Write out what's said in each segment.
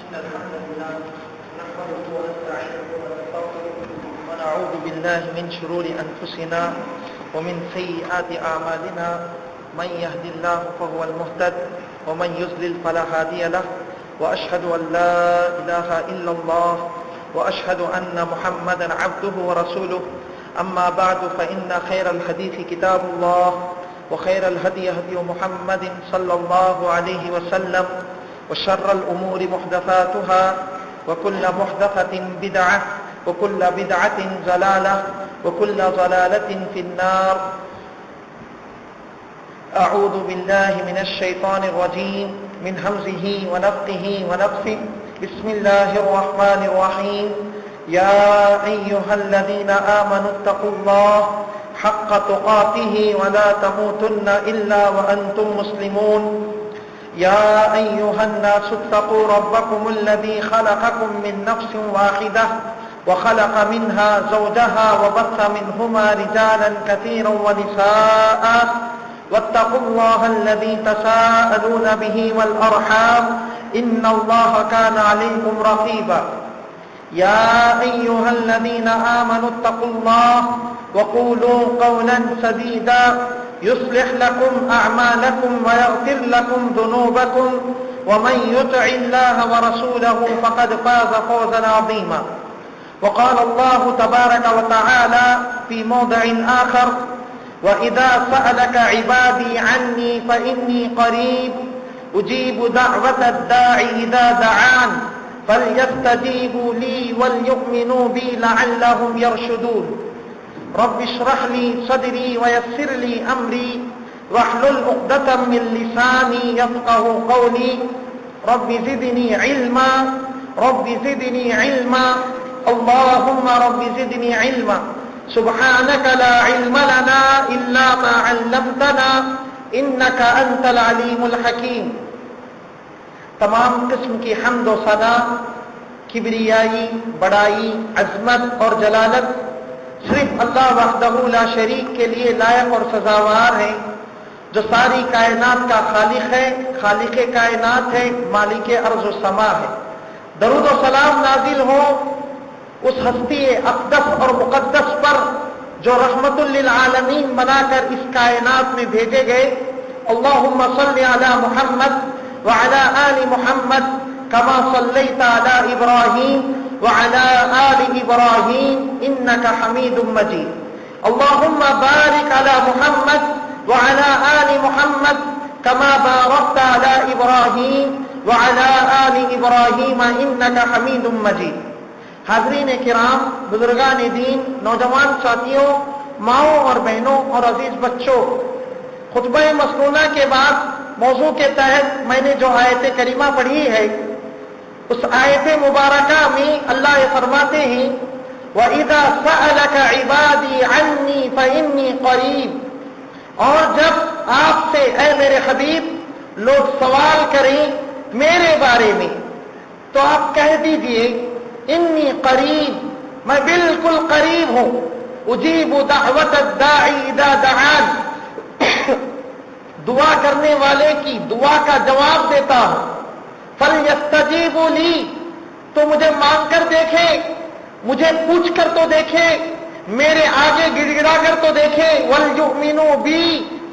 إن الحمد لله نحمده ونستعينه ونستغفره ونعوذ بالله من شرور أنفسنا ومن سيئات أعمالنا من يهد الله فهو المهتد ومن يضلل فلا هادي له وأشهد أن لا إله إلا الله وأشهد أن محمدا عبده ورسوله أما بعد فإن خير الحديث كتاب الله وخير الهدي هدي محمد صلى الله عليه وسلم وشر الأمور محدثاتها وكل محدثة بدعة وكل بدعة ضلالة وكل ضلالة في النار. أعوذ بالله من الشيطان الرجيم من همزه ونفخه ونفثه. بسم الله الرحمن الرحيم. يا أيها الذين آمنوا اتقوا الله حق تقاته ولا تموتن إلا وأنتم مسلمون. يا أيها الناس اتقوا ربكم الذي خلقكم من نفس واحدة وخلق منها زوجها وبث منهما رجالا كثيرا ونساء واتقوا الله الذي تساءلون به والأرحام إن الله كان عليكم رقيبا. يا أيها الذين آمنوا اتقوا الله وقولوا قولا سديدا يصلح لكم أعمالكم ويغفر لكم ذنوبكم ومن يطع الله ورسوله فقد فاز فوزا عظيما. وقال الله تبارك وتعالى في موضع آخر وإذا سألك عبادي عني فإني قريب أجيب دعوة الداعي إذا دعان فليستجيبوا لي وليؤمنوا بي لعلهم يرشدون. رب اشرح لي صدري ويسر لي أمري واحلل عقدة من لساني يفقهوا قولي. رب زدني علما رب زدني علما اللهم رب زدني علما سبحانك لا علم لنا إلا ما علمتنا إنك أنت العليم الحكيم. تمام قسم کی حمد و ثنا، کبریائی، بڑائی، عظمت اور جلالت صرف اللہ وحدہ لا شریک کے لیے لائق اور سزاوار ہے، جو ساری کائنات کا خالق ہے، خالق کائنات ہے، مالک ارض و سما ہے. درود و سلام نازل ہو اس ہستی اقدس اور مقدس پر جو رحمت للعالمین بنا کر اس کائنات میں بھیجے گئے. اللہم صلی علی محمد وعلی آل محمد کما صلیت علی ابراہیم وعلی آل ابراہیم انک حمید مجید. اللہم بارک علی محمد وعلی آل محمد کما بارکت علی ابراہیم وعلی آل ابراہیم انک حمید مجید. حاضرین کرام، بزرگان دین، نوجوان ساتھیوں، ماؤں اور بہنوں اور عزیز بچوں، خطبہ مسنونہ کے بعد موضوع کے تحت میں نے جو آیت کریمہ پڑھی ہے، اس آیت مبارکہ میں اللہ یہ فرماتے ہیں وَإِذَا سَأَلَكَ عِبَادِي عَنِّي فَإِنِّي قَرِيبٌ. اور جب آپ سے اے میرے حبیب لوگ سوال کریں میرے بارے میں تو آپ کہہ دیجئے انی قریب، میں بالکل قریب ہوں. اجیب دعوت الداعی اذا دعان، دعا کرنے والے کی دعا کا جواب دیتا ہوں. فلیستجیبوا لی، تو مجھے مانگ کر دیکھے، مجھے پوچھ کر تو دیکھے، میرے آگے گڑ گڑا کر تو دیکھے. ولیؤمنوا بی،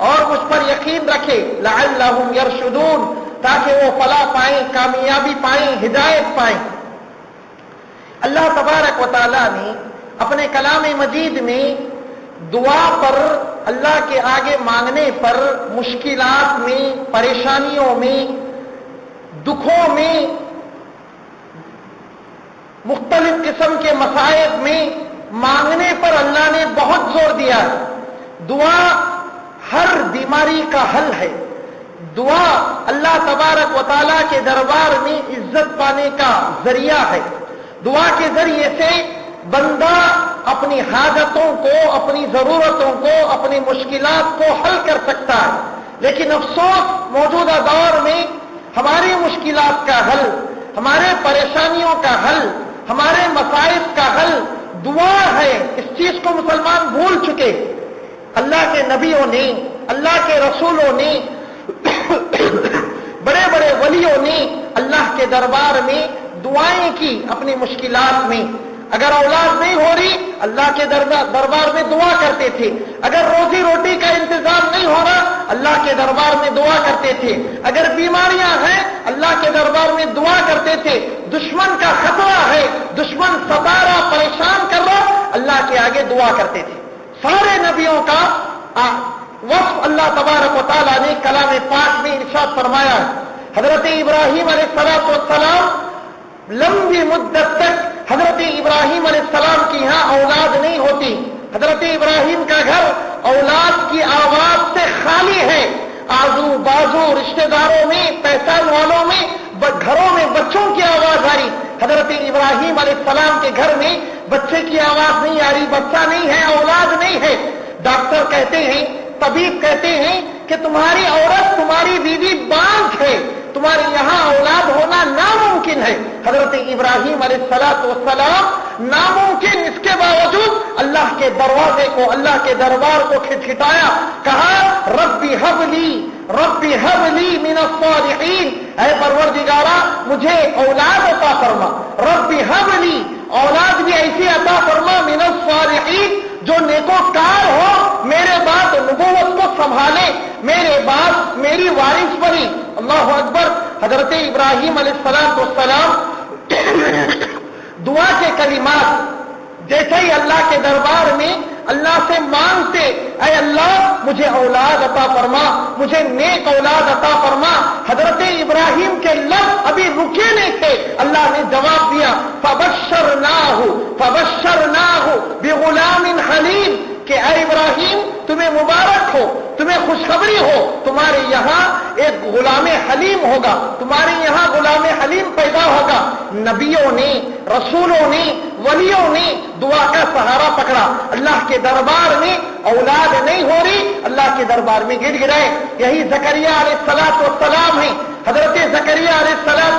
اور مجھ پر یقین رکھے. لعلہم یرشدون، تاکہ وہ فلاح پائیں، کامیابی پائیں، ہدایت پائیں. اللہ تبارک و تعالیٰ نے اپنے کلام مجید میں دعا پر، اللہ کے آگے مانگنے پر، مشکلات میں، پریشانیوں میں، دکھوں میں، مختلف قسم کے مصائب میں مانگنے پر اللہ نے بہت زور دیا. دعا ہر بیماری کا حل ہے. دعا اللہ تبارک و تعالیٰ کے دربار میں عزت پانے کا ذریعہ ہے. دعا کے ذریعے سے بندہ اپنی حاجتوں کو، اپنی ضرورتوں کو، اپنی مشکلات کو حل کر سکتا ہے. لیکن افسوس موجودہ دور میں ہماری مشکلات کا حل، ہمارے پریشانیوں کا حل، ہمارے مصائب کا حل دعا ہے. اس چیز کو مسلمان بھول چکے. اللہ کے نبیوں نے، اللہ کے رسولوں نے، بڑے بڑے ولیوں کے دربار میں دعائیں کی اپنی مشکلات میں. اگر اولاد نہیں ہو رہی اللہ کے دربار میں دعا کرتے تھے. اگر روزی روٹی کا انتظام نہیں ہو رہا اللہ کے دربار میں دعا کرتے تھے. اگر بیماریاں ہیں اللہ کے دربار میں دعا کرتے تھے. دشمن کا خطرہ ہے, دشمن ستا رہا, پریشان کر رہا, اللہ کے آگے دعا کرتے تھے. سارے نبیوں کا وصف اللہ تبارک و تعالیٰ نے کلام پاک میں ارشاد فرمایا ہے. حضرت ابراہیم علیہ السلام لمبی مدت تک حضرت ابراہیم علیہ السلام کی یہاں اولاد نہیں ہوتی. حضرت ابراہیم کا گھر اولاد کی آواز سے خالی ہے. آزو بازو رشتہ داروں میں, پہچان والوں میں, گھروں میں بچوں کی آواز آ رہی. حضرت ابراہیم علیہ السلام کے گھر میں بچے کی آواز نہیں آ رہی, بچہ نہیں ہے, اولاد نہیں ہے. ڈاکٹر کہتے ہیں, طبیب کہتے ہیں کہ تمہاری عورت, تمہاری بیوی بانجھ ہے, تمہارے یہاں اولاد ہونا ناممکن ہے. حضرت ابراہیم علیہ السلام ناممکن, اس کے باوجود اللہ کے دروازے کو, اللہ کے دربار کو کھٹکھٹایا. کہا ربی حب لی من الصالحین, اے پروردگارا مجھے اولاد عطا فرما. ربی حب لی, اولاد بھی ایسی عطا فرما, من الصالحین جو نیکوکار ہو, میرے بعد نبوت کو سنبھالے, میرے بعد میری وارث بنی. اللہ اکبر. حضرت ابراہیم علیہ السلام دعا کے کلمات جیسے ہی اللہ کے دربار میں اللہ سے مانگتے, اے اللہ مجھے اولاد عطا فرما, مجھے نیک اولاد عطا فرما. حضرت ابراہیم کے لفظ ابھی رکے نہیں تھے, اللہ نے جواب دیا فبشرناہ بغلام حلیم, کہ اے ابراہیم تمہیں مبارک ہو, تمہیں خوشخبری ہو, تمہارے یہاں ایک غلام حلیم ہوگا, تمہارے یہاں غلام حلیم پیدا ہوگا. نبیوں نے, رسولوں نے, ولیوں نے دعا کا سہارا پکڑا. اللہ کے دربار میں اولاد نہیں ہو رہی, اللہ کے دربار میں گڑ گڑائے. یہی زکریا علیہ السلام ہیں. حضرت زکریا علیہ السلام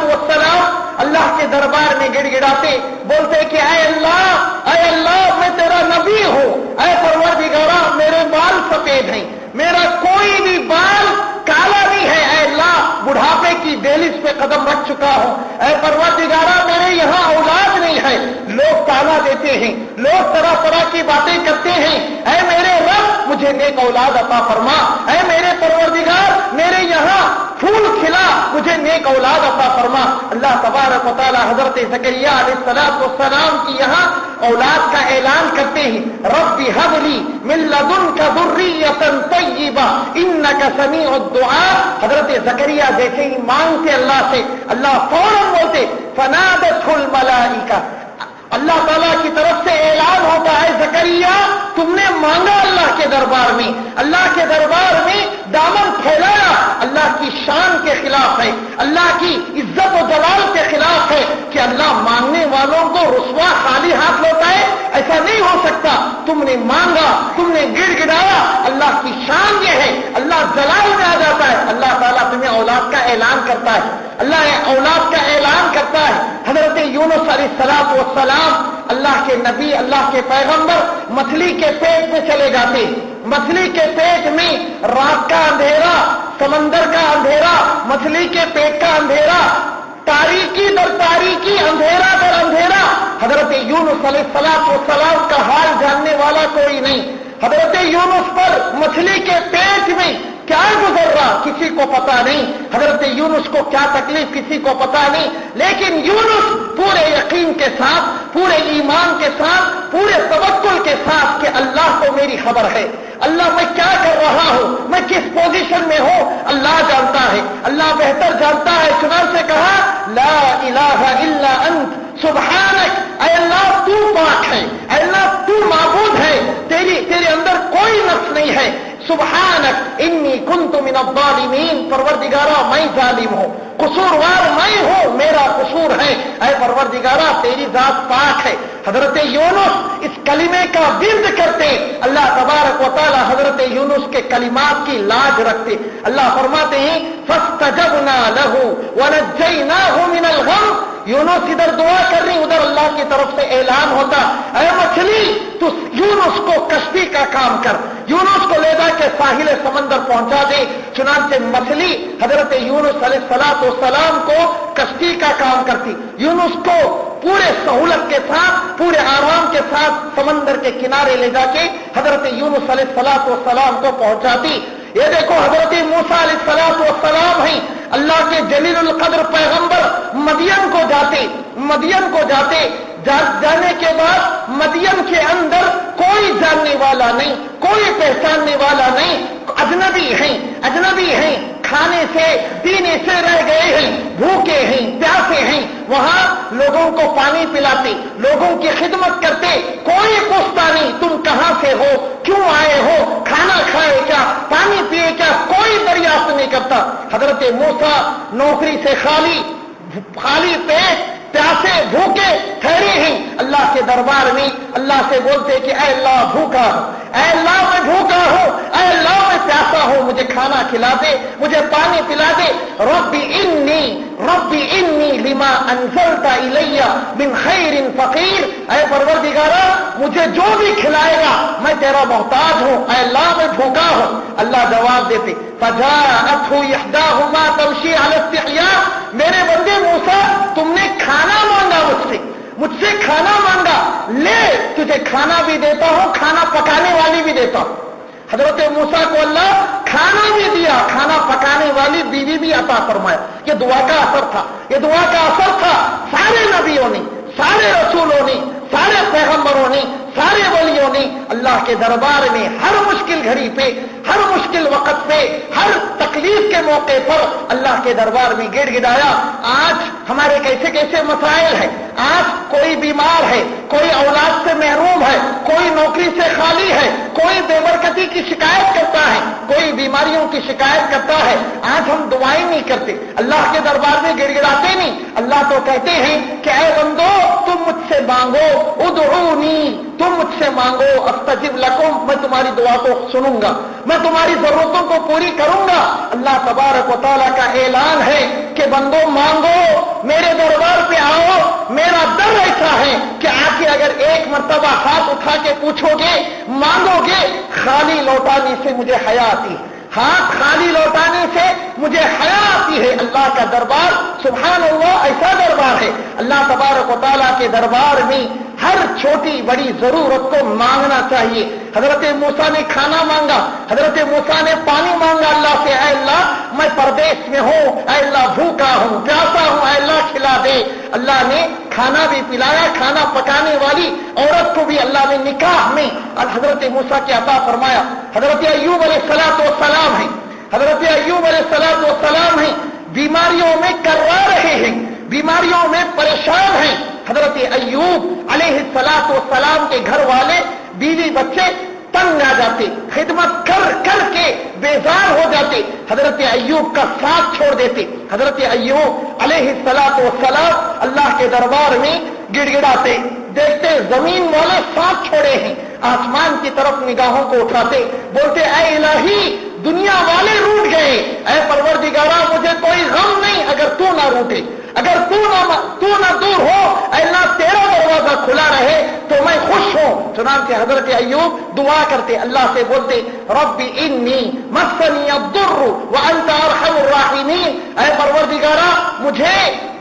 اللہ کے دربار میں گڑ گڑاتے, بولتے کہ اے اللہ میں تیرا نبی ہوں, اے پروردگارا میرے بال سفید ہیں, میرا کوئی بھی بال کالا نہیں ہے, اے اللہ بڑھاپے کی دہلیز پہ قدم رکھ چکا ہوں, اے پروردگارا میرے یہاں اولاد نہیں ہے. لوگ تانا دیتے ہیں, لوگ طرح طرح کی باتیں کرتے ہیں, اے میرے رب مجھے نیک اولاد عطا فرما, اے میرے پروردگار میرے یہاں پھول کھلا, مجھے نیک اولاد عطا فرما. اللہ تبارک و تعالی حضرت زکریا علیہ السلام کی یہاں اولاد کا اعلان کرتے ہیں. رب هب لي من لدنك ذرية طيبة انك سميع الدعاء. حضرت زکریا جیسے ہی مانگتے اللہ سے, اللہ فوراً بولتے فنادته الملائکہ, اللہ تعالیٰ کی طرف سے اعلان ہوتا ہے زکریا تم نے مانگا اللہ کے دربار میں, اللہ کے دربار میں دامن پھیلایا. اللہ کی شان کے خلاف ہے, اللہ کی عزت و جلال کے خلاف ہے کہ اللہ مانگنے والوں کو رسوا خالی ہاتھ لوٹا ہے. ایسا نہیں ہو سکتا. تم نے مانگا, تم نے گڑ گڑایا, اللہ کی شان یہ ہے, اللہ جلال میں آ جاتا ہے. اللہ تعالیٰ تمہیں اولاد کا اعلان کرتا ہے, اللہ اولاد کا اعلان کرتا ہے. حضرت یونس علیہ السلام اللہ کے نبی, اللہ کے پیغمبر مچھلی کے پیٹ میں چلے جاتے. مچھلی کے پیٹ میں رات کا اندھیرا, سمندر کا اندھیرا, مچھلی کے پیٹ کا اندھیرا, تاریکی در تاریکی, اندھیرا در اندھیرا. حضرت یونس علیہ السلام کا حال جاننے والا کوئی نہیں. حضرت یونس پر مچھلی کے پیٹ میں کیا گزر رہا کسی کو پتا نہیں, حضرت یونس کو کیا تکلیف کسی کو پتا نہیں. لیکن یونس پورے یقین کے ساتھ, پورے ایمان کے ساتھ, پورے توکل کے ساتھ کہ اللہ کو میری خبر ہے, اللہ میں کیا کر رہا ہوں, میں کس پوزیشن میں ہوں, اللہ جانتا ہے, اللہ بہتر جانتا ہے. چنانچہ کہا لا الہ الا انت سبحانک, اے اللہ تو پاک ہے, اے اللہ تو معبود ہے, تیرے اندر کوئی نقص نہیں ہے. سبحانک انی کنت من الظالمین, پروردگارا میں ظالم ہوں, قصوروار میں ہوں, میرا قصور ہے, اے پروردگارا تیری ذات پاک ہے. حضرت یونس اس کلمے کا ورد کرتے, اللہ تبارک و تعالی حضرت یونس کے کلمات کی لاج رکھتے. اللہ فرماتے ہیں فاستجبنا له ونجیناہ من الغم, یونس ادھر دعا کر رہی، ادھر اللہ کی طرف سے اعلان ہوتا، اے مچھلی تو یونس کو کشتی کا کام کر، یونس کو لے جا کے ساحل سمندر پہنچا دے۔ چنانچہ مچھلی حضرت یونس علیہ السلام کو کشتی کا کام کرتی، یونس کو پورے سہولت کے ساتھ، پورے آرام کے ساتھ سمندر کے کنارے لے جا کے حضرت یونس علیہ السلام کو پہنچاتی۔ یہ دیکھو حضرت موسیٰ علیہ السلام ہیں، اللہ کے جلیل القدر پیغمبر مدین کو جاتے، جانے کے بعد مدین کے اندر کوئی جاننے والا نہیں، کوئی پہچاننے والا نہیں، اجنبی ہیں، کھانے سے پینے سے رہ گئے ہیں، بھوکے ہیں، پیاسے ہیں، وہاں لوگوں کو پانی پلاتے، لوگوں کی خدمت کرتے، کوئی پوچھتا نہیں تم کہاں سے ہو، کیوں آئے ہو، کھانا کھائے کیا، پانی پیے کیا، کوئی دریافت نہیں کرتا۔ حضرت موسیٰ نوکری سے خالی پیٹ، پیاسے، بھوکے ٹھہرے ہیں، اللہ کے دربار میں اللہ سے بولتے کہ اے اللہ بھوکا ہوں، اے اللہ میں بھوکا ہوں، اے اللہ میں پیاسا ہوں، مجھے کھانا کھلا دے، مجھے پانی پلا دے۔ ربی انی لما انزلت الی من خیر فقیر، اے پروردگارا مجھے جو بھی کھلائے گا میں تیرا محتاج ہوں، اے اللہ میں بھوکا ہوں۔ اللہ جواب دیتے فجاءته احداهما تمشي على استحياء، میرے بندے موسیٰ تم نے کھانا مانگا مجھ سے کھانا مانگا، لے تجھے کھانا بھی دیتا ہوں، کھانا پکانے والی بھی دیتا ہوں۔ حضرت موسیٰ کو اللہ کھانا بھی دیا، کھانا پکانے والی بیوی بھی عطا فرمایا۔ یہ دعا کا اثر تھا، سارے نبیوں نے، سارے رسولوں نے، سارے پیغمبروں نے، سارے ولیوں نے اللہ کے دربار میں ہر مشکل گھڑی پہ، ہر مشکل وقت پہ، ہر تکلیف کے موقع پر اللہ کے دربار میں گڑ گڑایا۔ آج ہمارے کیسے مسائل ہیں، آج کوئی بیمار ہے، کوئی اولاد سے محروم ہے، کوئی نوکری سے خالی ہے، کوئی بے برکتی کی شکایت کرتا ہے، کوئی بیماریوں کی شکایت کرتا ہے۔ آج ہم دعائیں نہیں کرتے، اللہ کے دربار میں گڑ گڑاتے نہیں۔ اللہ تو کہتے ہیں کہ اے بندو تم مجھ سے مانگو، ادعونی، تم مجھ سے مانگو، استجب لکم، میں تمہاری دعا کو سنوں گا، میں تمہاری ضرورتوں کو پوری کروں گا۔ اللہ تبارک و تعالیٰ کا اعلان ہے کہ بندو مانگو، میرے دربار پہ آؤ، میرا در ایسا ہے کہ آ کے اگر ایک مرتبہ ہاتھ اٹھا کے پوچھو گے، مانگو گے، خالی لوٹانے سے مجھے حیا آتی ہے، ہاتھ خالی لوٹانے سے مجھے حیا آتی ہے۔ اللہ کا دربار سبحان اللہ ایسا دربار ہے۔ اللہ تبارک و تعالیٰ کے دربار میں ہر چھوٹی بڑی ضرورت کو مانگنا چاہیے۔ حضرت موسیٰ نے کھانا مانگا، حضرت موسیٰ نے پانی مانگا اللہ سے، اے اللہ میں پردیس میں ہوں، اے اللہ بھوکا ہوں، پیاسا ہوں، اے اللہ کھلا دے۔ اللہ نے کھانا بھی پلایا، کھانا پکانے والی عورت کو بھی اللہ نے نکاح میں حضرت موسیٰ کے عطا فرمایا۔ حضرت ایوب علیہ السلام ہیں، حضرت ایوب علیہ السلام ہیں، بیماریوں میں کروا رہے ہیں، بیماریوں میں پریشان ہیں۔ حضرت ایوب علیہ السلام کے گھر والے، بیوی بچے تنگ آ جاتے، خدمت کر کر کے بیزار ہو جاتے، حضرت ایوب کا ساتھ چھوڑ دیتے۔ حضرت ایوب علیہ السلام اللہ کے دربار میں گڑ گڑاتے، دیکھتے زمین والے ساتھ چھوڑے ہیں، آسمان کی طرف نگاہوں کو اٹھاتے، بولتے اے الہی دنیا والے روٹ گئے، اے پروردگارا مجھے کوئی غم نہیں اگر تو نہ روٹے، اگر تو نہ دور ہو، اے اللہ تیرا دروازہ کھلا رہے تو میں خوش ہوں۔ چنانچہ حضرت ایوب دعا کرتے، اللہ سے بولتے ربی انی مسنی الضر وانت ارحم الراحمین، اے پروردگارا مجھے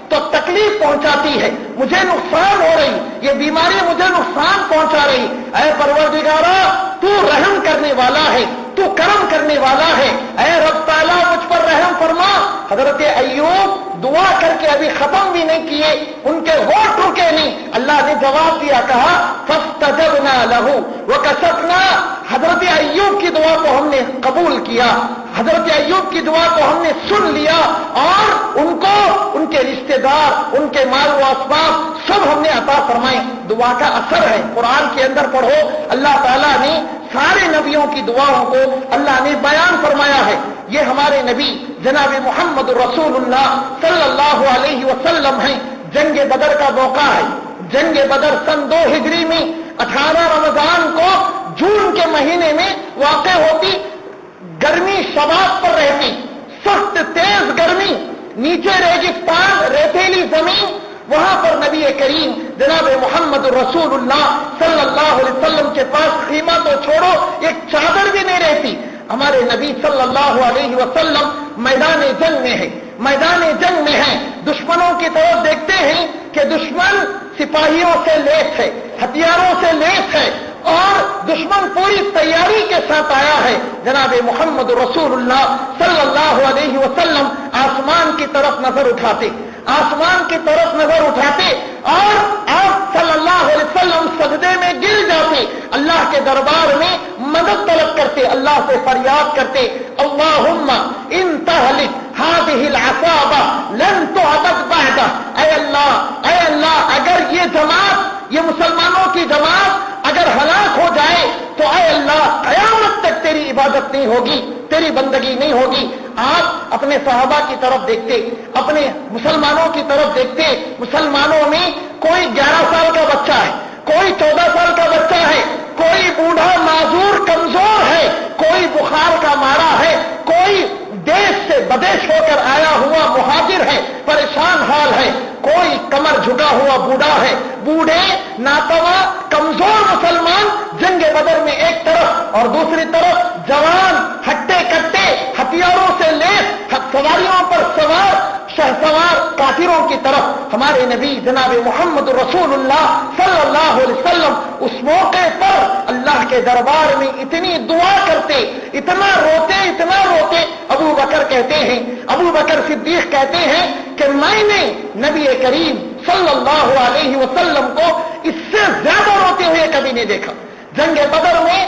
تو تکلیف پہنچاتی ہے، مجھے نقصان ہو رہی، یہ بیماری مجھے نقصان پہنچا رہی، اے پروردگارا تو رحم کرنے والا ہے، تو کرم کرنے والا ہے، اے رب تعالیٰ مجھ پر رحم فرما۔ حضرت ایوب دعا کر کے ابھی ختم بھی نہیں کیے، ان کے ہوٹ رکے نہیں، اللہ نے جواب دیا، کہا فاستجبنا له وكشفنا، حضرت ایوب کی دعا کو ہم نے قبول کیا، حضرت ایوب کی دعا کو ہم نے سن لیا، اور ان کو ان کے رشتہ دار، ان کے مال و اسباب سب ہم نے عطا فرمائے۔ دعا کا اثر ہے، قرآن کے اندر پڑھو، اللہ تعالیٰ نے سارے نبیوں کی دعاؤں کو اللہ نے بیان فرمایا ہے۔ یہ ہمارے نبی جناب محمد رسول اللہ صلی اللہ علیہ وسلم ہیں۔ جنگ بدر کا موقع ہے، جنگ بدر سن 2 ہجری میں 18 رمضان کو جون کے مہینے میں واقع ہوتی، گرمی شباب پر رہتی، سخت تیز گرمی، نیچے ریگستان ریتیلی زمین، وہاں پر نبی کریم جناب محمد رسول اللہ صلی اللہ علیہ وسلم کے پاس خیمہ تو چھوڑو ایک چادر بھی نہیں رہتی. ہمارے نبی صلی اللہ علیہ وسلم میدان جنگ میں ہے، میدان جنگ میں ہے، دشمنوں کی طرف دیکھتے ہیں کہ دشمن سپاہیوں سے لیس ہے، ہتھیاروں سے لیس ہے اور دشمن پوری تیاری کے ساتھ آیا ہے. جناب محمد رسول اللہ صلی اللہ علیہ وسلم آسمان کی طرف نظر اٹھاتے، آسمان کی طرف نظر اٹھاتے اور آپ صلی اللہ علیہ وسلم سجدے میں گر جاتے، اللہ کے دربار میں مدد طلب کرتے، اللہ سے فریاد کرتے، اللہم ان تہلک هذه العصابہ لن تعبد بعد. اے اللہ اگر یہ جماعت، یہ مسلمانوں کی جماعت اگر ہلاک ہو جائے تو اے اللہ قیامت تک تیری عبادت نہیں ہوگی، تیری بندگی نہیں ہوگی. آپ اپنے صحابہ کی طرف دیکھتے، اپنے مسلمانوں کی طرف دیکھتے، مسلمانوں میں کوئی 11 سال کا بچہ ہے، کوئی 14 سال کا بچہ ہے، کوئی بوڑھا معذور کمزور ہے، کوئی بخار کا مارا ہے، کوئی دیش سے بدیش ہو کر آیا ہوا مہاجر ہے، پریشان حال ہے، کوئی کمر جھکا ہوا بوڑھا ہے، بوڑھے ناتوا کمزور مسلمان جنگ بدر میں ایک طرف اور دوسری طرف جوان ہٹے کٹے ہتھیاروں سے لیس سواریوں پر سوار شہسوار کافروں کی طرف ہمارے نبی جناب محمد رسول اللہ صلی اللہ علیہ وسلم اس موقع پر اللہ کے دربار میں اتنی دعا کرتے، اتنا روتے. ابو بکر کہتے ہیں، ابو بکر صدیق کہتے ہیں کہ میں نے نبی کریم صلی اللہ علیہ وسلم کو اس سے زیادہ روتے ہوئے کبھی نہیں دیکھا. جنگ بدر میں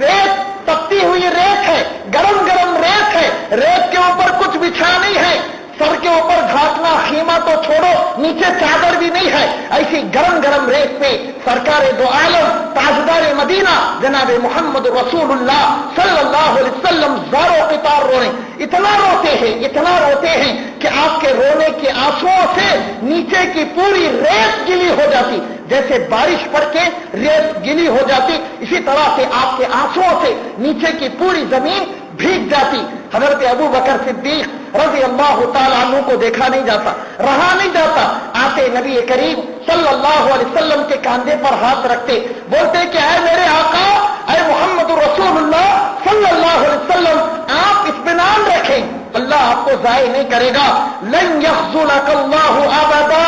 ریت، تپتی ہوئی ریت ہے، گرم گرم ریت ہے، ریت کے اوپر کچھ بچھا نہیں ہے، سر کے اوپر ڈھانکنا خیمہ تو چھوڑو نیچے چادر بھی نہیں ہے، ایسی گرم گرم ریت پہ سرکار دو عالم تاجدار مدینہ جناب محمد رسول اللہ صلی اللہ علیہ وسلم زارو قطار رونے، اتنا روتے ہیں کہ آپ کے رونے کے آنسوؤں سے نیچے کی پوری ریت گلی ہو جاتی، جیسے بارش پڑ کے ریت گلی ہو جاتی، اسی طرح سے آپ کے آنسوؤں سے نیچے کی پوری زمین بھیگ جاتی. حضرت ابو بکر صدیق رضی اللہ تعالیٰ عنہ کو دیکھا نہیں جاتا، رہا نہیں جاتا، آتے نبی کریم صلی اللہ علیہ وسلم کے کاندھے پر ہاتھ رکھتے، بولتے کہ اے میرے آقا، اے محمد رسول اللہ صلی اللہ علیہ وسلم، آپ اطمینان رکھیں، اللہ آپ کو ضائع نہیں کرے گا. لن یخذلک اللہ ابدا.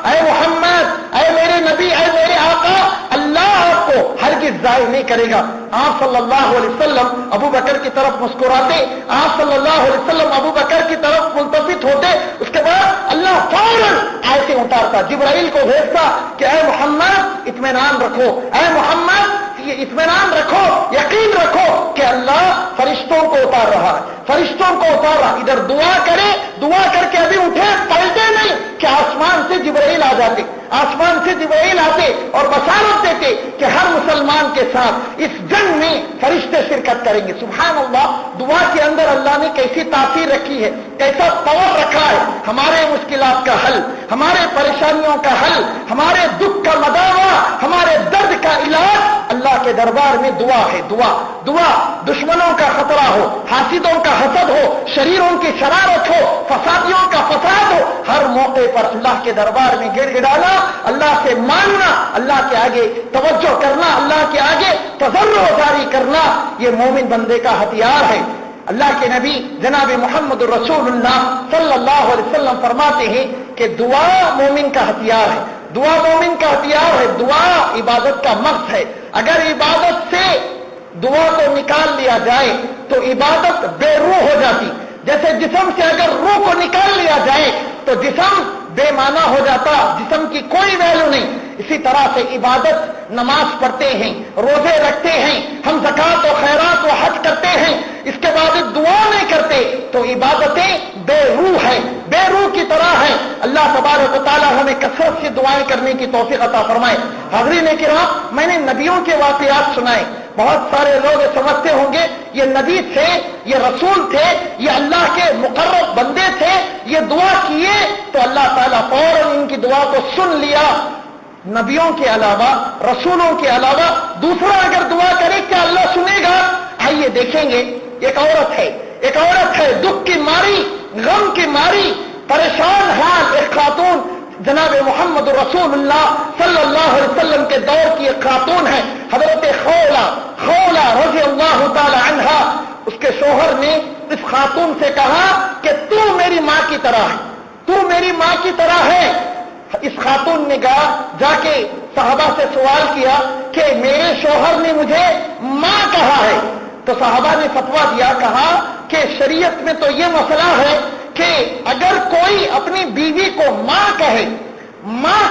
اے محمد، اے میرے نبی، اے میرے آقا، اللہ آپ کو ہرگز ضائع نہیں کرے گا. آپ صلی اللہ علیہ وسلم ابو بکر کی طرف مسکراتے، آپ صلی اللہ علیہ وسلم ابو بکر کی طرف ملتفت ہوتے، اس کے بعد اللہ فوراً آیتیں اتارتا، جبرائیل کو بھیجتا کہ اے محمد اطمینان رکھو، اے محمد اطمینان رکھو، یقین رکھو کہ اللہ فرشتوں کو اتار رہا ہے، فرشتوں کو اتار رہا. ادھر دعا کرے، دعا کر کے ابھی اٹھے، پلٹے نہیں کہ آسمان سے جبرائیل آ جاتے، آسمان سے جبرائیل آتے اور بشارت دیتے کہ ہر مسلمان کے ساتھ اس جنگ میں فرشتے شرکت کریں گے. سبحان اللہ، دعا کے اندر اللہ نے کیسی تاثیر رکھی ہے، کیسا پاور رکھا ہے. ہمارے مشکلات کا حل، ہمارے پریشانیوں کا حل، ہمارے دکھ کا مداوا، ہمارے درد کا علاج اللہ کے دربار میں دعا ہے. دعا دشمنوں کا خطرہ ہو، حاسدوں کا حسد ہو، شریروں کی شرارت ہو، فسادیوں کا فساد ہو، ہر موقع پر اللہ کے دربار میں گڑ گڑانا، اللہ سے ماننا، اللہ کے آگے توجہ کرنا، اللہ کے آگے تضرع جاری کرنا، یہ مومن بندے کا ہتھیار ہے. اللہ کے نبی جناب محمد رسول اللہ صلی اللہ علیہ وسلم فرماتے ہیں کہ دعا مومن کا ہتھیار ہے، دعا مومن کا ہتھیار ہے. دعا عبادت کا مقصد ہے. اگر عبادت سے دعا کو نکال لیا جائے تو عبادت بے روح ہو جاتی. جیسے جسم سے اگر روح کو نکال لیا جائے تو جسم بے معنی ہو جاتا، جسم کی کوئی ویلو نہیں. اسی طرح سے عبادت، نماز پڑھتے ہیں، روزے رکھتے ہیں، ہم زکات و خیرات و حج کرتے ہیں، اس کے بعد دعا نہیں کرتے تو عبادتیں بے روح ہے، بے روح کی طرح ہے. اللہ تبارک و تعالی ہمیں کثرت سے دعائیں کرنے کی توفیق عطا فرمائے. حاضرین کرام، میں نے نبیوں کے واقعات سنائے. بہت سارے لوگ سمجھتے ہوں گے یہ نبی تھے، یہ رسول تھے، یہ اللہ کے مقرب بندے تھے، یہ دعا کیے تو اللہ تعالیٰ فوراً ان کی دعا کو سن لیا. نبیوں کے علاوہ، رسولوں کے علاوہ دوسرا اگر دعا کرے کیا اللہ سنے گا؟ آئیے دیکھیں گے. ایک عورت ہے دکھ کی ماری، غم کی ماری، پریشان حال ایک خاتون جناب محمد رسول اللہ صلی اللہ علیہ وسلم کے دور کی ایک خاتون ہے حضرت خولا رضی اللہ تعالی عنہا. اس کے شوہر نے اس خاتون سے کہا کہ تو میری ماں کی طرح ہے، تو میری ماں کی طرح ہے. اس خاتون نے کہا جا کے صحابہ سے سوال کیا کہ میرے شوہر نے مجھے ماں کہا ہے. تو صحابہ نے فتویٰ دیا، کہا کہ شریعت میں تو یہ مسئلہ ہے کہ اگر کوئی اپنی بیوی کو ماں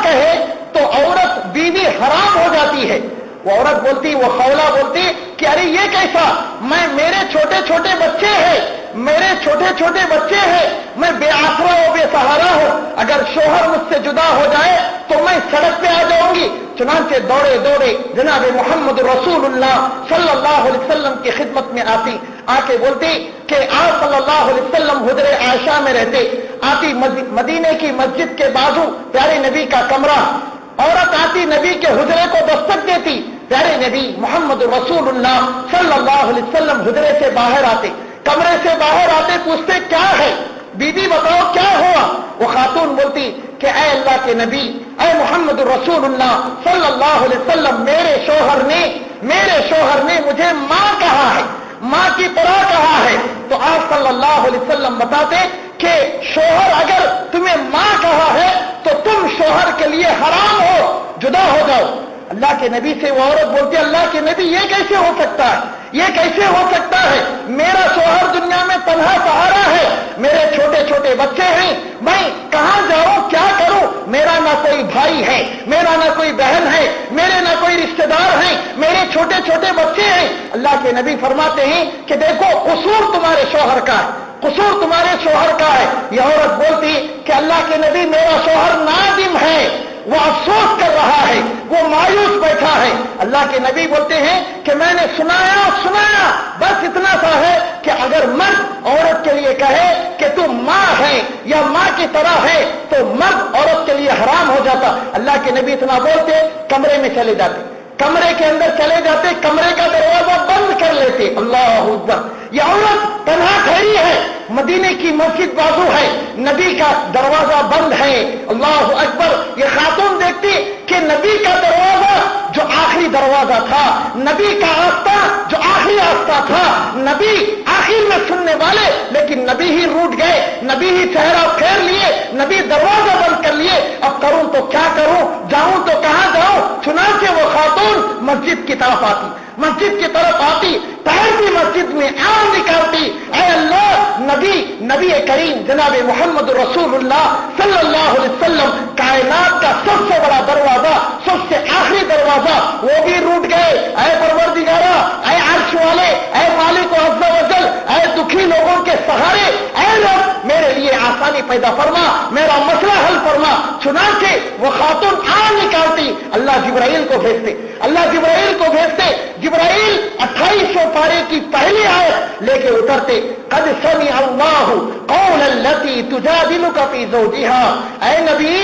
کہے تو عورت بیوی حرام ہو جاتی ہے. وہ عورت بولتی، وہ خولا بولتی کہ ارے یہ کیسا، میرے چھوٹے چھوٹے بچے ہیں، میں بے آسرا و بے سہارا ہوں، اگر شوہر مجھ سے جدا ہو جائے تو میں سڑک پہ آ جاؤں گی. چنانچہ دوڑے جناب محمد رسول اللہ صلی اللہ علیہ وسلم کی خدمت میں آ کے بولتی کہ آپ صلی اللہ علیہ وسلم حجر عائشہ میں رہتے. آتی مدینے کی مسجد کے بازو پیارے نبی کا کمرہ، عورت آتی نبی کے حجرے کو دستک دیتی، پیارے نبی محمد رسول اللہ صلی اللہ علیہ وسلم حجرے سے باہر آتے، کمرے سے باہر آتے، پوچھتے کیا ہے بی بی بتاؤ کیا ہوا. وہ خاتون بولتی کہ اے اللہ کے نبی، اے محمد رسول اللہ صلی اللہ علیہ وسلم، میرے شوہر نے مجھے ماں کہا ہے، ماں کی طرح کہا ہے. تو آپ صلی اللہ علیہ وسلم بتاتے کہ شوہر اگر تمہیں ماں کہا ہے تو تم شوہر کے لیے حرام ہو، جدا ہو جاؤ. اللہ کے نبی سے وہ عورت بولتی اللہ کے نبی یہ کیسے ہو سکتا ہے، میرا شوہر دنیا میں تنہا سہارا ہے، میرے چھوٹے چھوٹے بچے ہیں، میں کہاں جاؤں، کیا کروں، میرا نہ کوئی بھائی ہے، میرا نہ کوئی بہن ہے، میرے نہ کوئی رشتہ دار ہیں، میرے چھوٹے چھوٹے بچے ہیں. اللہ کے نبی فرماتے ہیں کہ دیکھو قصور تمہارے شوہر کا ہے، یہ عورت بولتی کہ اللہ کے نبی میرا شوہر نادم ہے، وہ افسوس کر رہا ہے، وہ مایوس بیٹھا ہے. اللہ کے نبی بولتے ہیں کہ میں نے سنایا، بس اتنا سا ہے کہ اگر مرد عورت کے لیے کہے کہ تم ماں ہے یا ماں کی طرح ہے تو مرد عورت کے لیے حرام ہو جاتا. اللہ کے نبی اتنا بولتے کمرے میں چلے جاتے، کمرے کے اندر چلے جاتے، کمرے کا دروازہ بند کر لیتے. اللہ اکبر. یہ عورت تنہا ٹھہری ہے، مدینے کی مسجد بازو ہے، نبی کا دروازہ بند ہے. اللہ اکبر. یہ خاتون دیکھتی کہ نبی کا دروازہ جو آخری دروازہ تھا، نبی کا راستہ جو آخری راستہ تھا، نبی آخر میں سننے والے، لیکن نبی ہی روٹ گئے، نبی ہی چہرہ پھیر لیے، نبی دروازہ بند کر لیے. اب کروں تو کیا کروں، جاؤں تو کہاں جاؤں. چنانچہ وہ خاتون مسجد کی طرف آتی، ٹہرتی مسجد میں آن نکالتی، اے اللہ نبی کریم جناب محمد رسول اللہ صلی اللہ علیہ وسلم، کائنات کا سب سے بڑا دروازہ، سب سے آخری دروازہ، وہ بھی روٹ گئے. اے پروردگارا، اے عرش والے، اے مالک عز و جل، اے دکھی لوگوں کے سہارے، اے رب میرے لیے آسانی پیدا فرما، میرا مسئلہ حل فرما. چنانچہ وہ خاتون آن نکالتی، اللہ جبرائیل کو بھیجتے، جبرائیل 2800 پارے کی پہلی آیت لے کے اترتے. قد سمع اللہ قول التی تجادلک فی زوجہا. اے نبی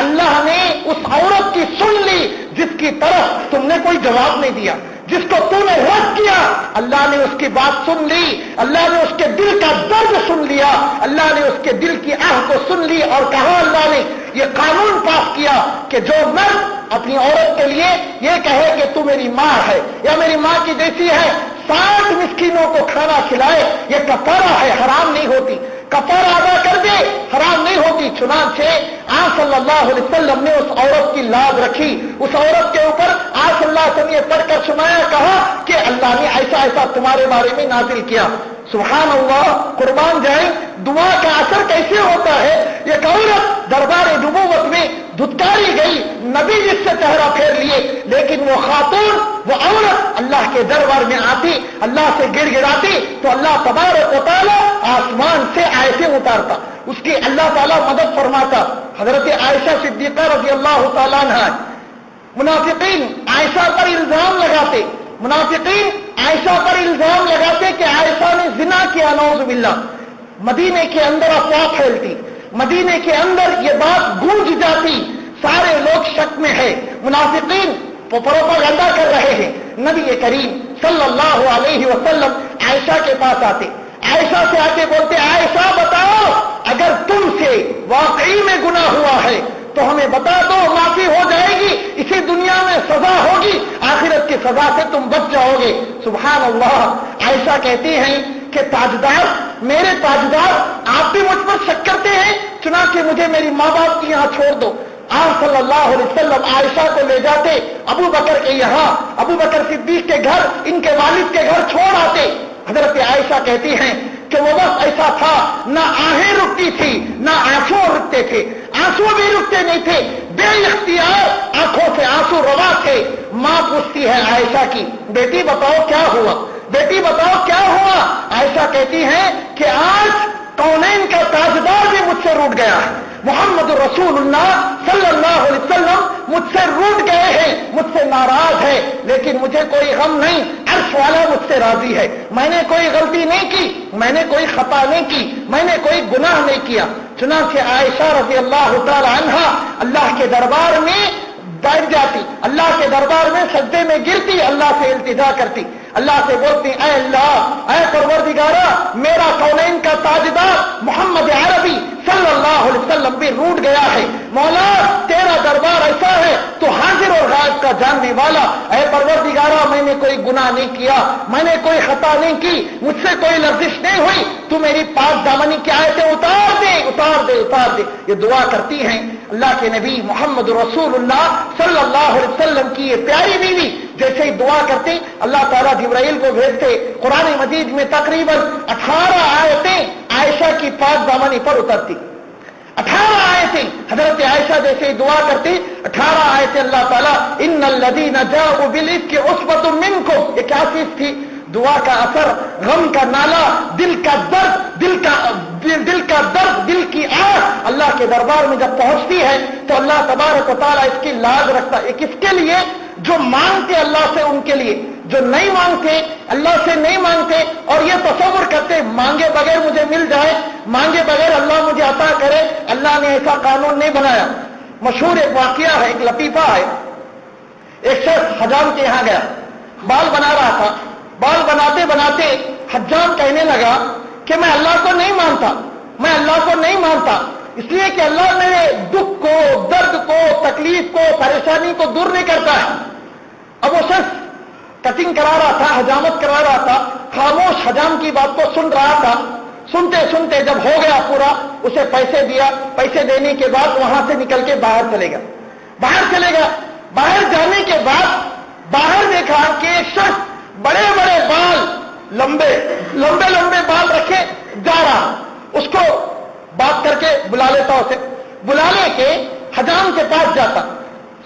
اللہ نے اس عورت کی سن لی جس کی طرف تم نے کوئی جواب نہیں دیا، جس کو تم نے رد کیا. اللہ نے اس کی بات سن لی، اللہ نے اس کے دل کا درد سن لیا، اللہ نے اس کے دل کی آہ کو سن لی. اور کہا اللہ نے یہ قانون پاس کیا کہ جو مرد اپنی عورت کے لیے یہ کہے کہ تو میری ماں ہے یا میری ماں کی جیسی ہے، 60 مسکینوں کو کھانا کھلائے، یہ کفارہ ہے، حرام نہیں ہوتی، کفارہ ادا کر دے، حرام نہیں ہوتی. چنانچہ آپ صلی اللہ علیہ وسلم نے اس عورت کی لاز رکھی، اس عورت کے اوپر آپ صلی اللہ علیہ وسلم نے پڑھ کر سنایا، کہا کہ اللہ نے ایسا تمہارے بارے میں نازل کیا. سبحان اللہ. قربان جائیں، دعا کا اثر کیسے ہوتا ہے. یہ عورت دربار نبوت میں دھتکاری گئی، نبی جس سے چہرہ پھیر لیے، لیکن وہ خاتون، وہ عورت اللہ کے دربار میں آتی، اللہ سے گڑ گڑاتی تو اللہ تبارک و تعالی آسمان سے آیتیں اتارتا، اس کی اللہ تعالی مدد فرماتا. حضرت عائشہ صدیقہ رضی اللہ تعالیٰ عنہ، منافقین عائشہ پر الزام لگاتے کہ عائشہ نے زنا کیا، نعوذ باللہ. مدینے کے اندر افواہ پھیلتی، مدینے کے اندر یہ بات گونج جاتی، سارے لوگ شک میں ہے، منافقین پروپیگنڈا کر رہے ہیں. نبی کریم صلی اللہ علیہ وسلم عائشہ کے پاس آتے، عائشہ سے آ کے بولتے عائشہ بتاؤ اگر تم سے واقعی میں گناہ ہوا ہے تو ہمیں بتا دو، معافی ہو جائے گی، اسی دنیا میں سزا ہوگی، آخرت کی سزا سے تم بچ جاؤ گے۔ سبحان اللہ۔ عائشہ کہتی ہیں کہ تاجدار، میرے تاجدار، آپ بھی مجھ پر شک کرتے ہیں، چنانچہ مجھے میری ماں باپ کی یہاں چھوڑ دو۔ آپ صلی اللہ علیہ وسلم عائشہ کو لے جاتے ابو بکر کے یہاں، ابو بکر صدیق کے گھر، ان کے والد کے گھر چھوڑ آتے۔ حضرت عائشہ کہتی ہیں کہ وہ وقت ایسا تھا، نہ آہیں رکتی تھی نہ آنسو رکتے تھے، آنسو بھی رکتے نہیں تھے، بے اختیار آنکھوں سے آنسو روا تھے۔ ماں پوچھتی ہے عائشہ کی، بیٹی بتاؤ کیا ہوا، بیٹی بتاؤ کیا ہوا؟ عائشہ کہتی ہیں کہ آج کونین کا تاجدار بھی مجھ سے روٹ گیا ہے، محمد رسول اللہ صلی اللہ علیہ وسلم مجھ سے روٹ گئے ہیں، مجھ سے ناراض ہے، لیکن مجھے کوئی غم نہیں، عرش والا مجھ سے راضی ہے۔ میں نے کوئی غلطی نہیں کی، میں نے کوئی خطا نہیں کی، میں نے کوئی گناہ نہیں کیا۔ چنانچہ عائشہ رضی اللہ تعالی عنہا اللہ کے دربار میں بیٹھ جاتی، اللہ کے دربار میں سجدے میں گرتی، اللہ سے التجا کرتی، اللہ سے بولتی، اے اللہ، اے پروردگارا، میرا کونین کا تاجدار محمد عربی صلی اللہ علیہ وسلم بھی روٹ گیا ہے، مولا تیرا دربار ایسا ہے، تو حاضر اور غائب کا جاننے والا، اے پروردگارا، میں نے کوئی گناہ نہیں کیا، میں نے کوئی خطا نہیں کی، مجھ سے کوئی لرزش نہیں ہوئی، تو میری پاک دامنی کی آیتیں اتار دے اتار دے اتار دے۔ یہ دعا کرتی ہیں اللہ کے نبی محمد رسول اللہ صلی اللہ علیہ وسلم کی یہ پیاری بیوی، جیسے ہی دعا کرتے اللہ تعالیٰ جبرائیل کو بھیجتے، قرآن مجید میں تقریباً 18 آیتیں عائشہ کی پاک دامنی پر اترتی، 18 آیتیں حضرت عائشہ جیسے ہی دعا کرتی، 18 آیتیں اللہ تعالیٰ ان الذین جاءوا بالافک عصبۃ منکم، یہ کیا چیز تھی؟ دعا کا اثر، غم کا نالا، دل کا درد، دل کا درد، دل کی آہ اللہ کے دربار میں جب پہنچتی ہے تو اللہ تبارک و تعالیٰ اس کی لاج رکھتا ہے۔ کس کے لیے؟ جو مانگتے اللہ سے ان کے لیے، جو نہیں مانگتے اللہ سے نہیں مانگتے اور یہ تصور کرتے مانگے بغیر مجھے مل جائے، مانگے بغیر اللہ مجھے عطا کرے، اللہ نے ایسا قانون نہیں بنایا۔ مشہور ایک واقعہ ہے، ایک لطیفہ ہے، ایک شخص حجام کے یہاں گیا، بال بنا رہا تھا، بال بناتے بناتے حجام کہنے لگا کہ میں اللہ کو نہیں مانتا، میں اللہ کو نہیں مانتا، اس لیے کہ اللہ میرے دکھ کو، درد کو، تکلیف کو، پریشانی کو دور نہیں کرتا ہے۔ اب وہ شخص کٹنگ کرا رہا تھا، حجامت کرا رہا تھا، خاموش حجام کی بات کو سن رہا تھا، سنتے سنتے جب ہو گیا پورا، اسے پیسے دیا، پیسے دینے کے بعد وہاں سے نکل کے باہر چلے گا، باہر چلے گا، باہر جانے کے بعد باہر دیکھا کہ ایک شخص بڑے بڑے بال، لمبے لمبے بال رکھے جا رہا، اس کو بات کر کے بلا لیتا، اسے بلا لے کے حجام کے پاس جاتا،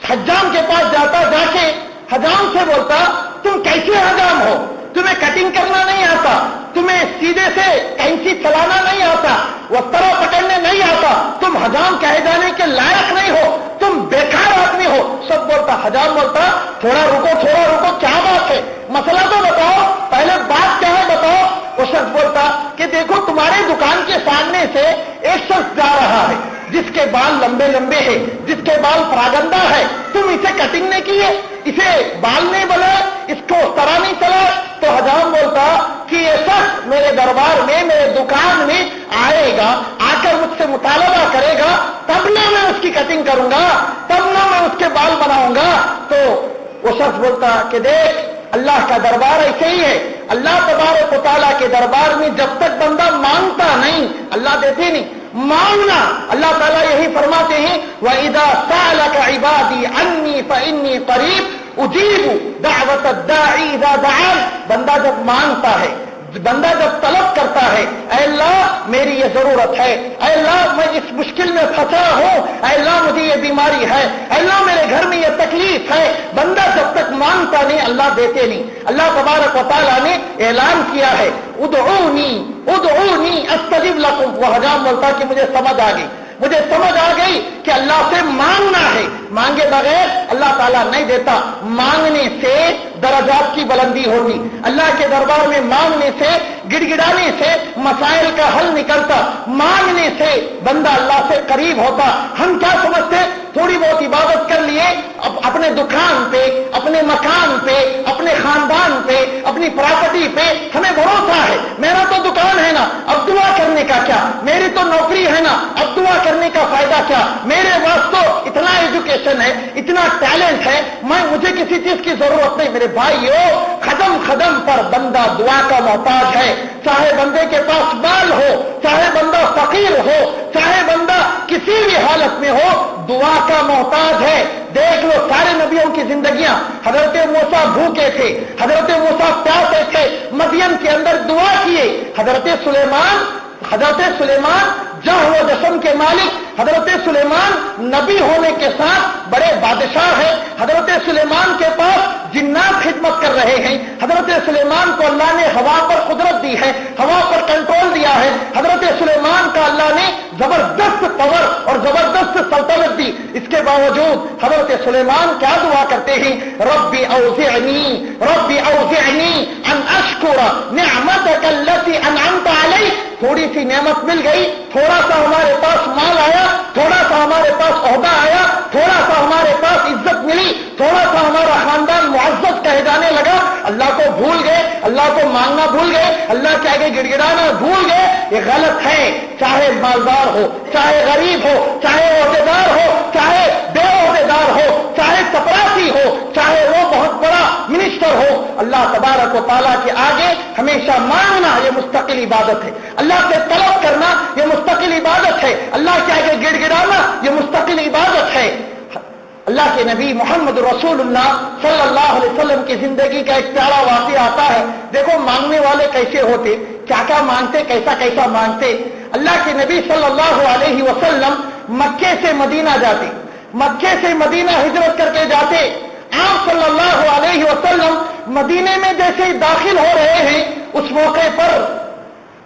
حجام کے پاس جاتا، جا کے حجام سے بولتا تم کیسے حجام ہو، تمہیں کٹنگ کرنا نہیں آتا، تمہیں سیدھے سے کینچی چلانا نہیں آتا، وسترا پکڑنے نہیں آتا، تم حجام کہے جانے کے لائق نہیں ہو، تم بیکار آدمی ہو، سب بولتا۔ حجام بولتا تھوڑا رکو، کیا بات ہے، مسئلہ تو بتاؤ، پہلے بات کیا ہے بتاؤ۔ وہ شخص بولتا کہ دیکھو تمہارے دکان کے سامنے سے ایک شخص جا رہا ہے جس کے بال لمبے لمبے ہیں، جس کے بال پراگندہ ہے، تم اسے کٹنگ نہیں کی ہے، اسے بال نہیں بنائے، اس کو اس طرح نہیں چلا۔ تو حجام بولتا کہ یہ شخص میرے دربار میں، میرے دکان میں آئے گا، آ کر مجھ سے مطالبہ کرے گا، تب نہ میں اس کی کٹنگ کروں گا، تب نہ میں اس کے بال بناؤں گا۔ تو وہ شخص بولتا کہ دیکھ اللہ کا دربار ایسے ہی ہے، اللہ تبارک و تعالیٰ کے دربار میں جب تک بندہ مانگتا نہیں اللہ دیتے نہیں، مانگنا۔ اللہ تعالیٰ یہی فرماتے ہیں وَإِذَا سَأَلَكَ عِبَادِي عَنِّي فَإِنِّي قَرِيبٌ أُجِيبُ دَعْوَةَ الدَّاعِ إِذَا دَعَانِ۔ بندہ جب مانگتا ہے، بندہ جب طلب کرتا ہے، اے اللہ میری یہ ضرورت ہے، اے اللہ میں اس مشکل میں پھنسا ہوں، اے اللہ مجھے یہ بیماری ہے، اے اللہ میرے گھر میں یہ تکلیف ہے، بندہ جب تک مانگتا نہیں اللہ دیتے نہیں۔ اللہ تبارک و تعالیٰ نے اعلان کیا ہے ادعونی استجب لکم۔ وہ حجام بولتا کہ مجھے سمجھ آ گئی کہ اللہ سے مانگنا ہے، مانگے بغیر اللہ تعالیٰ نہیں دیتا۔ مانگنے سے درجات کی بلندی ہوگی، اللہ کے دربار میں مانگنے سے، گڑ گڑانے سے مسائل کا حل نکلتا، مانگنے سے بندہ اللہ سے قریب ہوتا۔ ہم کیا سمجھتے، تھوڑی بہت عبادت کر لیے اب اپنے دکان پہ، اپنے مکان پہ، اپنے خاندان پہ، اپنی پراپرٹی پہ ہمیں بھروسہ ہے. میرا تو دکان ہے نا، اب دعا کرنے کا کیا؟ میری تو نوکری ہے نا، اب دعا کرنے کا فائدہ کیا؟ میرے پاس تو اتنا ایجوکیشن ہے، اتنا ٹیلنٹ ہے، مجھے کسی چیز کی ضرورت نہیں. میرے بھائیو، قدم قدم پر بندہ دعا کا محتاج ہے. چاہے بندے کے پاس مال ہو، چاہے بندہ فقیر ہو، چاہے بندہ کسی بھی حالت میں ہو، دعا کا محتاج ہے. دیکھ لو سارے نبیوں کی زندگیاں. حضرت موسیٰ بھوکے تھے، حضرت موسیٰ پیاسے تھے، مدین کے اندر دعا کیے. حضرت سلیمان جاہ و جسم کے مالک، حضرت سلیمان نبی ہونے کے ساتھ بڑے بادشاہ ہیں. حضرت سلیمان کے پاس جنات خدمت کر رہے ہیں. حضرت سلیمان کو اللہ نے ہوا پر قدرت دی ہے، ہوا پر کنٹرول دیا ہے. حضرت سلیمان کا اللہ نے زبردست پاور اور زبردست سلطنت دی. اس کے باوجود حضرت سلیمان کیا دعا کرتے ہیں؟ ربی اوزعنی ان اشکر نعمتک التی انعمت علی. تھوڑی سی نعمت مل گئی، تھوڑا سا ہمارے پاس مال آیا، تھوڑا سا ہمارے پاس عہدہ آیا، تھوڑا سا ہمارے پاس عزت ملی، تھوڑا سا ہمارا خاندان معزز کہے جانے لگا، اللہ کو بھول گئے، اللہ کو مانگنا بھول گئے، اللہ کے آگے گڑ گڑانا بھول گئے. یہ غلط ہے. چاہے مالدار ہو، چاہے غریب ہو، چاہے عہدیدار ہو، چاہے بے عہدیدار ہو، چاہے چپراسی ہو، چاہے وہ بہت بڑا منسٹر ہو، اللہ تبارک و تعالیٰ کے آگے ہمیشہ مانگنا یہ مستقل عبادت ہے. اللہ سے طلب کرنا یہ مستقل عبادت ہے. اللہ کے آگے گڑ گڑانا یہ مستقل عبادت ہے. اللہ کے نبی محمد رسول اللہ صلی اللہ علیہ وسلم کی زندگی کا ایک پیارا واقعہ آتا ہے. دیکھو مانگنے والے کیسے ہوتے، کیا کیا مانگتے، کیسا کیسا مانگتے. اللہ کے نبی صلی اللہ علیہ وسلم مکے سے مدینہ جاتے، مکے سے مدینہ ہجرت کر کے جاتے. آپ صلی اللہ علیہ وسلم مدینے میں جیسے ہی داخل ہو رہے ہیں، اس موقع پر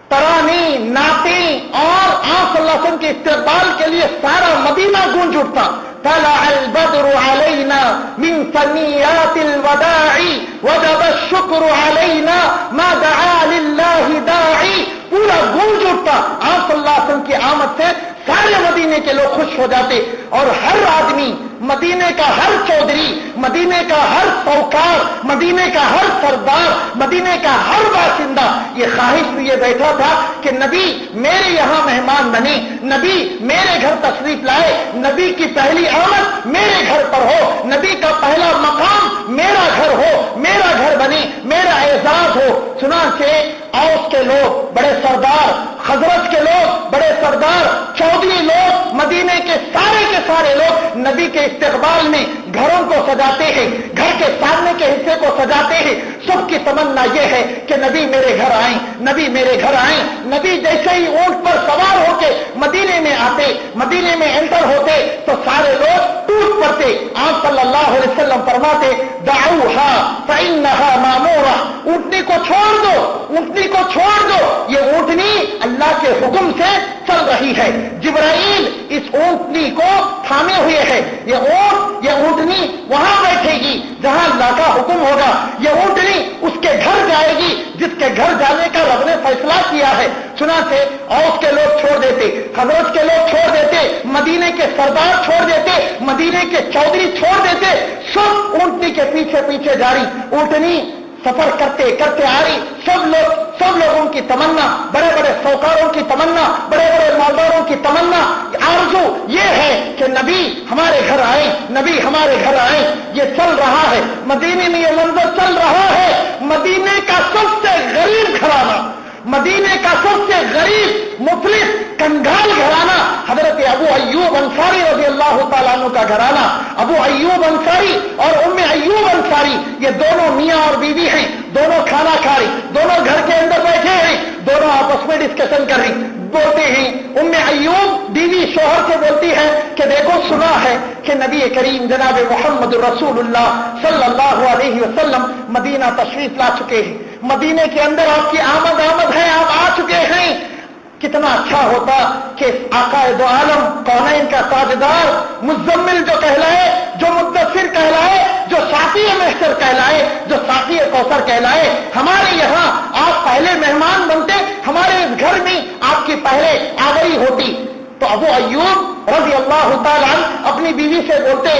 ترانی، نعتیں اور آپ صلی اللہ علیہ وسلم کے استقبال کے لیے سارا مدینہ گونج اٹھتا. طلع البدر علينا من ثنيات الوداع وجب الشكر علينا ما دعا لله داعي. پورا گونج اٹھتا. آپ صلی اللہ علیہ وسلم کی آمد سے سارے مدینے کے لوگ خوش ہو جاتے، اور ہر آدمی، مدینے کا ہر چودھری، مدینے کا ہر سوکار، مدینے کا ہر سردار، مدینے کا ہر باشندہ یہ خواہش لیے بیٹھا تھا کہ نبی میرے یہاں مہمان بنے، نبی میرے گھر تشریف لائے، نبی کی پہلی آمد میرے گھر پر ہو، نبی کا پہلا مقام میرا گھر ہو، میرا گھر بنے، میرا اعزاز ہو. چنانچہ اوس کے لوگ بڑے سردار، خزرج کے لوگ بڑے سردار، چودھری لوگ، مدینے کے سارے لوگ نبی کے استقبال میں گھروں کو سجاتے ہیں، گھر کے سامنے کے حصے کو سجاتے ہیں. سب کی تمنا یہ ہے کہ نبی میرے گھر آئیں، نبی میرے گھر آئیں. نبی جیسے ہی اونٹ پر سوار ہو کے مدینے میں آتے، مدینے میں انٹر ہوتے تو سارے لوگ ٹوٹ پڑتے. آپ صلی اللہ علیہ وسلم فرماتے دعوها فإنها مامورة. اونٹنی کو چھوڑ دو، اونٹنی کو چھوڑ دو، یہ اونٹنی اللہ کے حکم سے چل رہی ہے. جبرائیل اس اونٹنی کو تھامے ہوئے ہے. یہ اونٹنی وہاں بیٹھے گی جہاں اللہ کا حکم ہوگا. یہ اونٹنی اس کے گھر جائے گی جس کے گھر جانے کا رب نے فیصلہ کیا ہے. چنانچہ اوس کے لوگ چھوڑ دیتے، خزرج کے لوگ چھوڑ دیتے، مدینے کے سردار چھوڑ دیتے، مدینے کے چودھری چھوڑ دیتے، سب اونٹنی کے پیچھے پیچھے جاری. اونٹنی سفر کرتے کرتے آ رہی. سب لوگوں کی تمنا، بڑے بڑے سوکاروں کی تمنا، بڑے بڑے مالداروں کی تمنا، آرزو یہ ہے کہ نبی ہمارے گھر آئے، نبی ہمارے گھر آئے. یہ چل رہا ہے مدینے میں، یہ منظر چل رہا ہے. مدینے کا سب سے غریب گھرانہ، مدینے کا سب سے غریب مفلس کنگال گھرانہ حضرت ابو ایوب انصاری رضی اللہ تعالیٰ عنہ کا گھرانہ. ابو ایوب انصاری اور ام ایوب انصاری یہ دونوں میاں اور بیوی ہیں. دونوں کھانا کھا رہی، دونوں گھر کے اندر بیٹھے ہیں، دونوں آپس میں ڈسکشن کر رہی. بولتے ہیں ام ایوب بیوی شوہر سے بولتی ہے کہ دیکھو سنا ہے کہ نبی کریم جناب محمد رسول اللہ صلی اللہ علیہ وسلم مدینہ تشریف لا چکے ہیں، مدینے کے اندر آپ کی آمد ہے، آپ آ چکے ہیں. کتنا اچھا ہوتا کہ آقا دو عالم کونین کا تاجدار مزمل جو کہلائے، جو مدثر کہلائے، جو شافی محشر کہلائے، جو شافی کوثر کہلائے، ہمارے یہاں آپ پہلے مہمان بنتے، ہمارے اس گھر میں آپ کی پہلے آوری ہوتی. تو ابو ایوب رضی اللہ تعالیٰ اپنی بیوی سے بولتے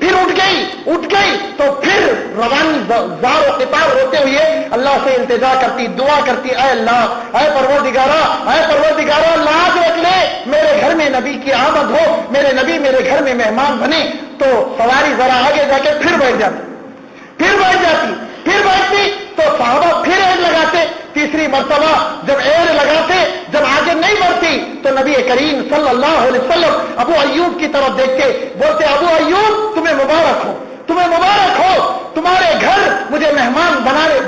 پھر اٹھ گئی تو پھر روانی زار و قطار روتے ہوئے اللہ سے التجا کرتی، دعا کرتی، اے اللہ، اے پروردگارا لاج رکھ لے، میرے گھر میں نبی کی آمد ہو، میرے نبی میرے گھر میں مہمان بنے۔ تو سواری ذرا آگے جا کے پھر بیٹھ بیٹھتی تو صحابہ پھر ایڈ لگاتے، تیسری مرتبہ جب ایڈ لگاتے، جب آگے نہیں بڑھتی تو نبی کریم صلی اللہ علیہ وسلم ابو ایوب کی طرف دیکھتے، بولتے ابو ایوب تمہیں مبارک ہو، تمہارے گھر مجھے مہمان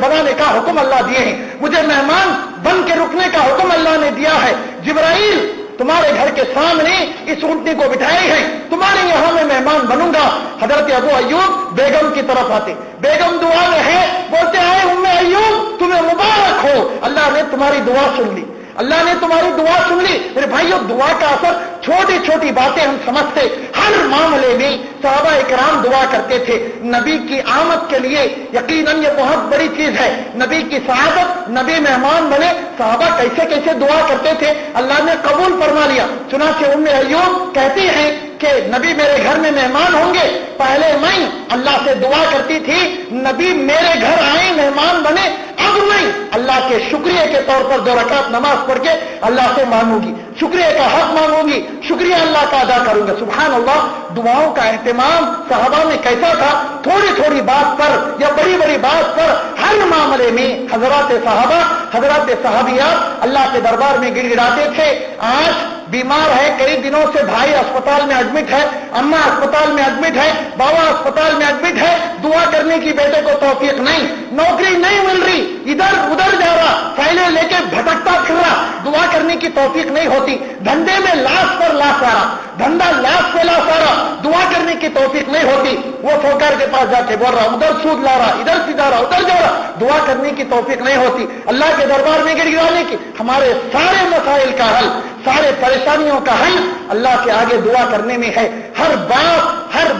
بنانے کا حکم اللہ دیے ہیں، مجھے مہمان بن کے رکنے کا حکم اللہ نے دیا ہے، جبرائیل تمہارے گھر کے سامنے اس اونٹنی کو بٹھائی ہے، تمہارے یہاں میں مہمان بنوں گا۔ حضرت ابو ایوب بیگم کی طرف آتے، بیگم دعا میں ہے، بولتے آئے ام ایوب تمہیں مبارک ہو، اللہ نے تمہاری دعا سن لی، اللہ نے تمہاری دعا سن لی۔ میرے بھائیوں، دعا کا اثر چھوٹی چھوٹی باتیں ہم سمجھتے، ہر معاملے میں صحابہ اکرام دعا کرتے تھے نبی کی آمد کے لیے۔ یقیناً یہ بہت بڑی چیز ہے، نبی کی سعادت، نبی مہمان بنے، صحابہ کیسے کیسے دعا کرتے تھے، اللہ نے قبول فرما لیا۔ چنانچہ ام ایوب کہتی ہیں کہ نبی میرے گھر میں مہمان ہوں گے، پہلے میں اللہ سے دعا کرتی تھی نبی میرے گھر آئے مہمان بنے، اب میں اللہ کے شکریہ کے طور پر 2 رکعت نماز پڑھ کے اللہ سے مانگوں گی، شکریہ کا حق مانگوں گی، شکریہ اللہ کا ادا کروں گا۔ سبحان اللہ، دعاؤں کا اہتمام صحابہ میں کیسا تھا، تھوڑی تھوڑی بات پر یا بڑی بڑی بات پر ہر معاملے میں حضرات صحابہ، حضرات صحابیات اللہ کے دربار میں گڑ گڑاتے تھے۔ آج بیمار ہے، کئی دنوں سے بھائی اسپتال میں ایڈمٹ ہے، اماں اسپتال میں ایڈمٹ ہے، بابا اسپتال میں ایڈمٹ ہے، دعا کرنے کی بیٹے کو توفیق نہیں، نوکری نہیں مل رہی، ادھر ادھر جا رہا، فائلیں لے کے بھٹکتا پھر رہا، دعا کرنے کی توفیق نہیں ہوتی، دھندے میں لاش پر لاش آ رہا، دھندا لاش پہ لاش آ رہا، دعا کرنے کی توفیق نہیں ہوتی، وہ سوکار کے پاس جا کے بول رہا، ادھر سود لا رہا، ادھر سے جا رہا، ادھر جا رہا، دعا کرنے کی توفیق نہیں ہوتی۔ اللہ کے دربار میں گڑ گڑانے کی، ہمارے سارے مسائل کا حل، سارے پریشانیوں کا حل اللہ کے آگے دعا کرنے میں ہے۔ ہر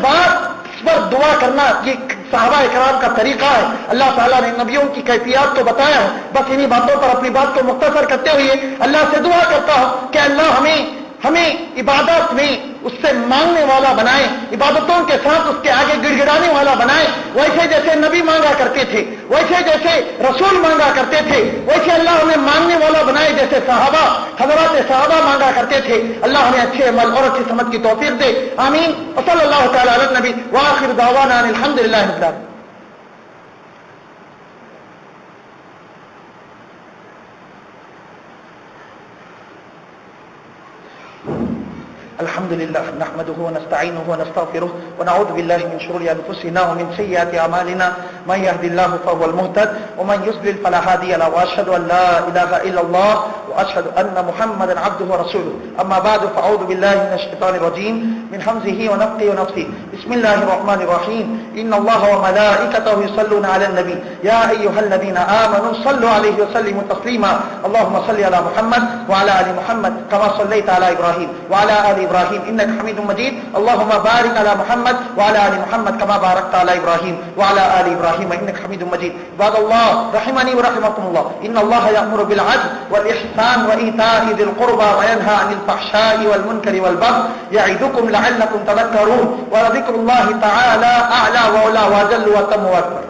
بات اس پر دعا کرنا یہ صحابہ اکرام کا طریقہ ہے۔ اللہ تعالیٰ نے نبیوں کی کیفیات کو بتایا ہے، بس انہی باتوں پر اپنی بات کو مختصر کرتے ہوئے اللہ سے دعا کرتا ہوں کہ اللہ ہمیں عبادت میں اس سے مانگنے والا بنائے، عبادتوں کے ساتھ اس کے آگے گڑ گڑانے والا بنائے، ویسے جیسے نبی مانگا کرتے تھے، ویسے جیسے رسول مانگا کرتے تھے، ویسے اللہ ہمیں مانگنے والا بنائے جیسے صحابہ، حضرات صحابہ مانگا کرتے تھے۔ اللہ ہمیں اچھے عمل اور اچھی سمجھ کی توفیق دے، آمین۔ وصلی اللہ تعالی علی النبی وآخر دعوانا ان الحمدللہ رب العالمین۔ الحمد لله نحمده ونستعينه ونستغفره ونعوذ بالله من شرور انفسنا ومن سيئات اعمالنا، من يهد الله فهو المهتد ومن يضلل فلا هادي له، واشهد ان لا اله الا الله واشهد ان محمدا عبده ورسوله، اما بعد فاعوذ بالله من الشيطان الرجيم من همزه ونفخه ونفثه، بسم الله الرحمن الرحيم، ان الله وملائكته يصلون على النبي يا ايها الذين امنوا صلوا عليه وسلموا تسليما، اللهم صل على محمد وعلى ال محمد كما صليت على ابراهيم وعلى ال ابراهيم انك حميد مجيد، اللهم بارك على محمد وعلى ال محمد كما باركت على ابراهيم وعلى ال ابراهيم انك حميد مجيد۔ عباد الله رحمني ورحمكم الله، ان الله يأمر بالعدل والاحسان وايتاء ذي القربى وينهى عن الفحشاء والمنكر والبغي يعظكم لعلكم تذكرون، ولذكر الله تعالى اعلى واولى واجل واتم واكبر۔